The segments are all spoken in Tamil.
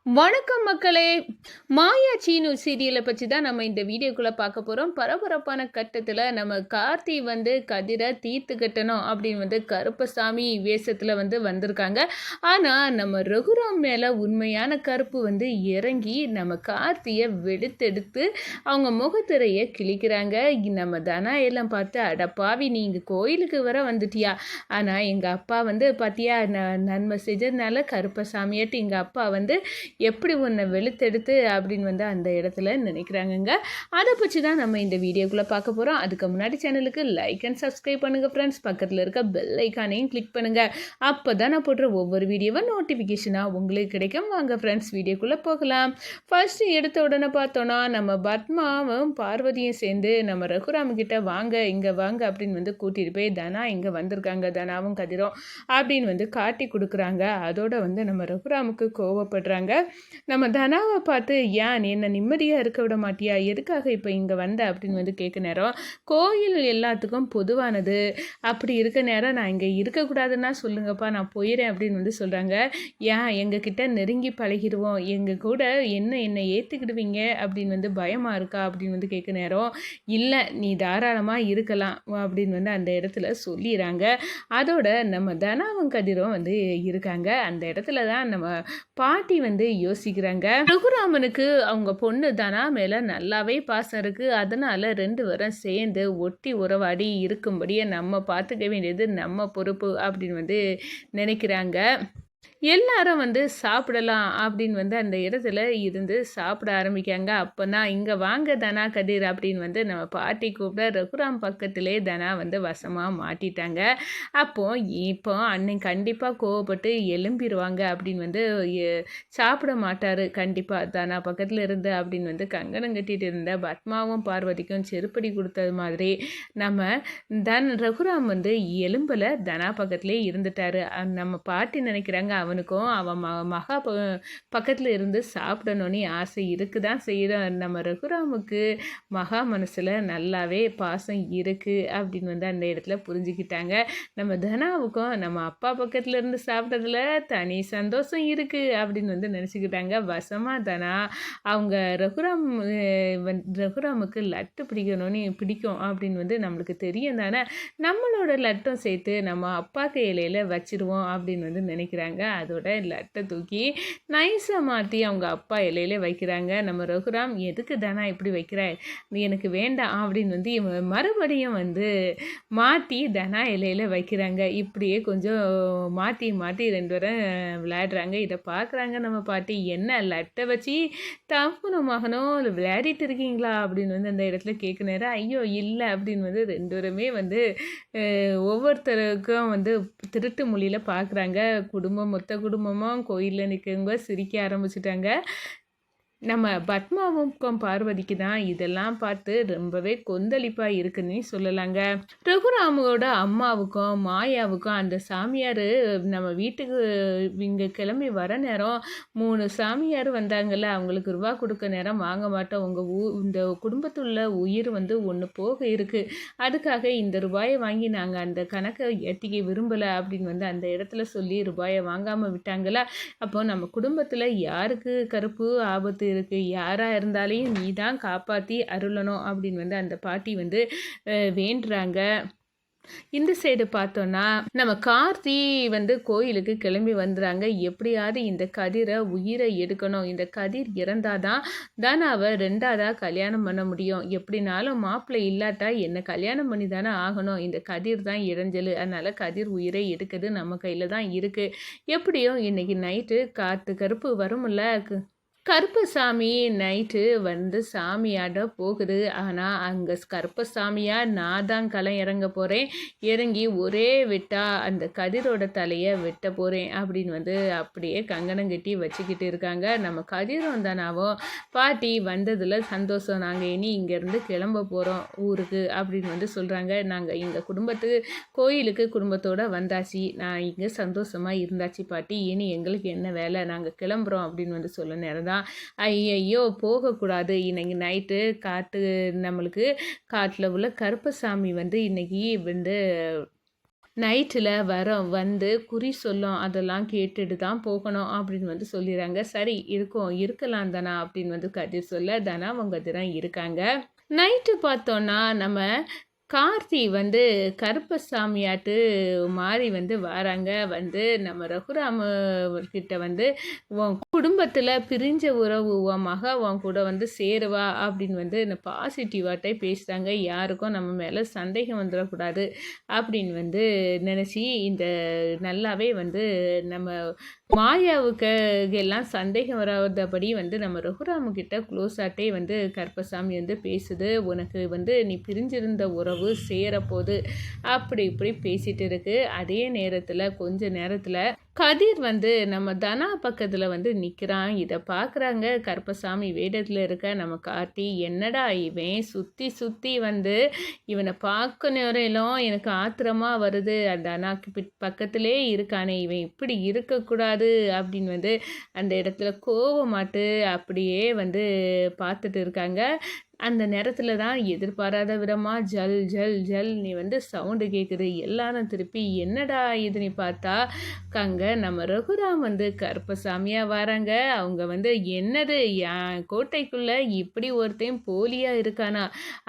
வணக்கம் மக்களே. மாயா சீனு சீரியலை பற்றி தான் நம்ம இந்த வீடியோக்குள்ளே பார்க்க போகிறோம். பரபரப்பான கட்டத்தில் நம்ம கார்த்தி கதிரை தீர்த்து கட்டணும் அப்படின்னு கருப்பசாமி வேஷத்தில் வந்திருக்காங்க. ஆனால் நம்ம ரகுராம் மேலே உண்மையான கருப்பு இறங்கி நம்ம கார்த்தியை வெடுத்தெடுத்து அவங்க முகத்திரையை கிழிக்கிறாங்க. நம்ம தனா எல்லாம் பார்த்து, அடப்பாவி நீங்கள் கோயிலுக்கு வர வந்துட்டியா, ஆனால் எங்கள் அப்பா பார்த்தியா நன்மை செஞ்சதுனால கருப்பசாமியாட்டு எங்கள் அப்பா எப்படி உன்னை வெளுத்தெடுத்து அப்படின்னு அந்த இடத்துல நினைக்கிறாங்கங்க. அதை பற்றி தான் நம்ம இந்த வீடியோக்குள்ளே பார்க்க போகிறோம். அதுக்கு முன்னாடி சேனலுக்கு லைக் அண்ட் சப்ஸ்கிரைப் பண்ணுங்கள் ஃப்ரெண்ட்ஸ். பக்கத்தில் இருக்க பெல் ஐக்கானையும் கிளிக் பண்ணுங்கள். அப்போ தான் நான் போடுற ஒவ்வொரு வீடியோவும் நோட்டிஃபிகேஷனாக உங்களுக்கு கிடைக்கும். வாங்க ஃப்ரெண்ட்ஸ், வீடியோக்குள்ளே போகலாம். ஃபர்ஸ்ட் எடுத்த உடனே பார்த்தோன்னா நம்ம பத்மாவும் பார்வதியும் சேர்ந்து நம்ம ரகுராமகிட்ட வாங்க இங்கே வாங்க அப்படின்னு கூட்டிகிட்டு போய் தனா இங்கே வந்திருக்காங்க, தனாவும் கதிரும் அப்படின்னு காட்டி கொடுக்குறாங்க. அதோட நம்ம ரகுராமுக்கு கோவப்படுறாங்க. நம்ம தனாவை பார்த்து, ஏன் என்ன நிம்மதியாக இருக்க விட மாட்டியா, எதுக்காக இப்போ இங்கே வந்த அப்படின்னு கேட்க நேரம், கோயில் எல்லாத்துக்கும் பொதுவானது, அப்படி இருக்க நேரம் நான் இங்கே இருக்கக்கூடாதுன்னா சொல்லுங்கப்பா, நான் போயிடுறேன் அப்படின்னு சொல்கிறாங்க. ஏன் எங்ககிட்ட நெருங்கி பழகிடுவோம், எங்கள் கூட என்னை ஏற்றுக்கிடுவீங்க அப்படின்னு பயமாக இருக்கா அப்படின்னு கேட்க நேரம், இல்லை நீ தாராளமாக இருக்கலாம் அப்படின்னு அந்த இடத்துல சொல்லிடுறாங்க. அதோட நம்ம தனாவும் கதிரும் இருக்காங்க. அந்த இடத்துல தான் நம்ம பாட்டி யோசிக்கிறாங்க. ரகுராமனுக்கு அவங்க பொண்ணு தனா மேல நல்லாவே பாசம் இருக்கு. அதனால 2 பேரும் சேர்ந்து ஒட்டி உறவாடி இருக்கும்படியே நம்ம பார்த்துக்க வேண்டியது நம்ம பொறுப்பு அப்படின்னு நினைக்கிறாங்க. எல்லாரும் சாப்பிடலாம் அப்படின்னு அந்த இடத்துல இருந்து சாப்பிட ஆரம்பிக்காங்க. அப்போ தான் இங்கே வாங்க தனா கதிர் அப்படின்னு நம்ம பாட்டி கூப்பிட ரகுராம் பக்கத்திலே தனா வசமாக மாட்டிட்டாங்க. இப்போ அன்னைக்கு கண்டிப்பாக கோவப்பட்டு எழும்பிடுவாங்க அப்படின்னு சாப்பிட மாட்டார் கண்டிப்பாக தனா பக்கத்தில் இருந்து அப்படின்னு கங்கணம் கட்டிட்டு இருந்த பத்மாவும் பார்வதிக்கும் செருப்படி கொடுத்தது மாதிரி நம்ம ரகுராம் எலும்பலை தனா பக்கத்திலே இருந்துட்டாரு. நம்ம பாட்டி நினைக்கிறாங்க அவனுக்கும் அவன் மகா பக்கத்தில் இருந்து சாப்பிடணும்னு ஆசை இருக்குதான் செய்கிற. நம்ம ரகுராமுக்கு மகா மனசில் நல்லாவே பாசம் இருக்குது அப்படின்னு அந்த இடத்துல புரிஞ்சுக்கிட்டாங்க. நம்ம தனாவுக்கும் நம்ம அப்பா பக்கத்தில் இருந்து சாப்பிட்டதுல தனி சந்தோஷம் இருக்குது அப்படின்னு நினச்சிக்கிட்டாங்க. வசமாக தனா அவங்க ரகுராமுக்கு லட்டு பிடிக்கும் அப்படின்னு நம்மளுக்கு தெரியும் தானே, நம்மளோட லட்டும் சேர்த்து நம்ம அப்பாக்கு இலையில் வச்சிருவோம் அப்படின்னு நினைக்கிறாங்க. அதோட லட்டை தூக்கி நைஸாக மாற்றி அவங்க அப்பா இலையிலே வைக்கிறாங்க. நம்ம ரகுராம், எதுக்கு தானா இப்படி வைக்கிற, எனக்கு வேண்டாம் அப்படின்னு மறுபடியும் மாற்றி தனா இலையில வைக்கிறாங்க. இப்படியே கொஞ்சம் மாற்றி 2 பேரும் விளையாடுறாங்க. இதை பார்க்குறாங்க நம்ம பாட்டி. என்ன லட்டை வச்சு தப்புனும் மகனோ விளையாடிட்டு இருக்கீங்களா அப்படின்னு அந்த இடத்துல கேட்க நேரம், ஐயோ இல்லை அப்படின்னு 2 பேருமே ஒவ்வொருத்தருக்கும் திருட்டு மொழியில் பார்க்குறாங்க. மொத்த குடும்பமும் கோயிலில் நிற்கிறவங்க சிரிக்க ஆரம்பிச்சிட்டாங்க. நம்ம பத்மாவுக்கும் பார்வதிக்கு தான் இதெல்லாம் பார்த்து ரொம்பவே கொந்தளிப்பாக இருக்குன்னு சொல்லலாங்க. ரகுராமோட அம்மாவுக்கும் மாயாவுக்கும் அந்த சாமியார் நம்ம வீட்டுக்கு இங்கே கிளம்பி வர நேரம் 3 சாமியார் வந்தாங்கல்ல, அவங்களுக்கு ரூபா கொடுக்க நேரம் வாங்க மாட்டோம், உங்கள் இந்த குடும்பத்துள்ள உயிர் ஒன்று போக இருக்குது, அதுக்காக இந்த ரூபாயை வாங்கி நாங்கள் அந்த கணக்கை எட்டிக்க விரும்பலை அப்படின்னு அந்த இடத்துல சொல்லி ரூபாயை வாங்காமல் விட்டாங்களா. அப்போ நம்ம குடும்பத்தில் யாருக்கு கருப்பு ஆபத்து இருக்கு, யாரா இருந்தாலையும் நீ தான் காப்பாற்றி அருளணும் அப்படின்னு அந்த பாட்டி வேண்டுறாங்க. இந்த சைடு பார்த்தோன்னா நம்ம கார்த்தி கோயிலுக்கு கிளம்பி வந்துடுறாங்க. எப்படியாவது இந்த கதிரை உயிரை எடுக்கணும், இந்த கதிர் இறந்தாதான் தனாவை 2ஆவதாக கல்யாணம் பண்ண முடியும், எப்படினாலும் மாப்பிள்ளை இல்லாட்டா என்னை கல்யாணம் பண்ணி தானே ஆகணும், இந்த கதிர் தான் இடைஞ்சல், அதனால் கதிர் உயிரை எடுக்கிறது நம்ம கையில் தான் இருக்குது. எப்படியும் இன்னைக்கு நைட்டு கருப்பு வரும்ல, கருப்பசாமி நைட்டு சாமியாட போகுது. ஆனால் அங்கே கருப்பசாமியாக நான் தான் களம் இறங்க போகிறேன், இறங்கி ஒரே வெட்டா அந்த கதிரோட தலையை வெட்ட போகிறேன் அப்படின்னு அப்படியே கங்கணம் கட்டி வச்சுக்கிட்டு இருக்காங்க. நம்ம கதிரும் தானாவோ பாட்டி வந்ததில் சந்தோஷம், நாங்கள் இனி இங்கேருந்து கிளம்ப போகிறோம் ஊருக்கு அப்படின்னு சொல்கிறாங்க. நாங்கள் எங்கள் கோயிலுக்கு குடும்பத்தோடு வந்தாச்சு, நான் இங்கே சந்தோஷமாக இருந்தாச்சு பாட்டி, இனி எங்களுக்கு என்ன வேலை, நாங்கள் கிளம்புறோம் அப்படின்னு சொல்ல நேரம் தான், ஐயையோ போகக்கூடாது, இன்னைக்கு நைட்டு நம்மளுக்கு காட்டில் உள்ள கருப்பசாமி இன்னைக்கு நைட்டில் வந்து குறி சொல்லும், அதெல்லாம் கேட்டுட்டு தான் போகணும் அப்படின்னு வந்து சொல்லிடுறாங்க. சரி இருக்கலாம் தனா அப்படின்னு வந்து கதிர் சொல்ல, தனா அவங்க தான் இருக்காங்க. நைட்டு பார்த்தோன்னா நம்ம கார்த்தி வந்து கருப்பசாமியாட்டு மாறி வந்து வராங்க. வந்து நம்ம ரகுராமர்கிட்ட வந்து உன் குடும்பத்தில் பிரிஞ்ச உறவு உன் மக உன் கூட வந்து சேருவா அப்படின்னு வந்து இந்த பாசிட்டிவாட்டே பேசுகிறாங்க. யாருக்கும் நம்ம மேலே சந்தேகம் வந்துடக்கூடாது அப்படின்னு வந்து நினச்சி இந்த நல்லாவே வந்து நம்ம மாயாவுக்கு எல்லாம் சந்தேகம் வராதபடி வந்து நம்ம ரகுராமுக்கிட்ட க்ளோஸாட்டே வந்து கருப்பசாமி வந்து பேசுது. உனக்கு வந்து நீ பிரிஞ்சிருந்த உறவு சேரப்போகுது அப்படி இப்படி பேசிகிட்டு இருக்கு. அதே நேரத்தில் கொஞ்ச நேரத்தில் கதிர் வந்து நம்ம தனா பக்கத்தில் வந்து நிற்கிறான். இதை பார்க்குறாங்க கருப்பசாமி வேடத்தில் இருக்க நம்ம கார்த்தி. என்னடா இவன் சுற்றி சுற்றி வந்து இவனை பார்க்கணும் எனக்கு ஆத்திரமாக வருது. அந்த தனாக்கு பக்கத்திலே இருக்கானே, இவன் இப்படி இருக்கக்கூடாது அப்படின்னு வந்து அந்த இடத்துல கோவமாட்டு அப்படியே வந்து பார்த்துட்டு இருக்காங்க. அந்த நேரத்தில் தான் எதிர்பாராத விதமாக ஜல் ஜல் ஜல் நீ வந்து சவுண்டு கேட்குது. எல்லாரும் திருப்பி என்னடா இதுன்னு பார்த்தா நம்ம ரகுராம் வந்து கருப்பசாமியாக வராங்க. அவங்க வந்து என்னது என் கோட்டைக்குள்ளே இப்படி ஒருத்தையும் போலியாக இருக்கானா,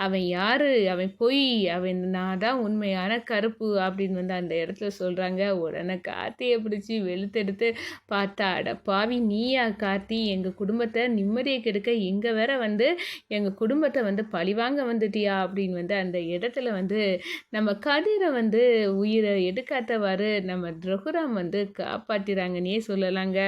அவன் யார், அவன் பொய், அவன் நான் தான் உண்மையான கருப்பு அப்படின்னு வந்து அந்த இடத்துல சொல்கிறாங்க. உடனே கார்த்தியை பிடிச்சி வெளுத்தெடுத்து பார்த்தா, அட பாவி நீயா கார்த்தி, எங்கள் குடும்பத்தை நிம்மதியை கெடுக்க எங்கே வேற வந்து எங்கள் குடும்பத்தை வந்து பழிவாங்க வந்துட்டியா அப்படின்னு வந்து அந்த இடத்துல வந்து நம்ம கதிரை வந்து உயிரை எடுக்காதவாறு நம்ம ரகுராம் வந்து காப்பாற்றிறாங்கன்னே சொல்லலாங்க.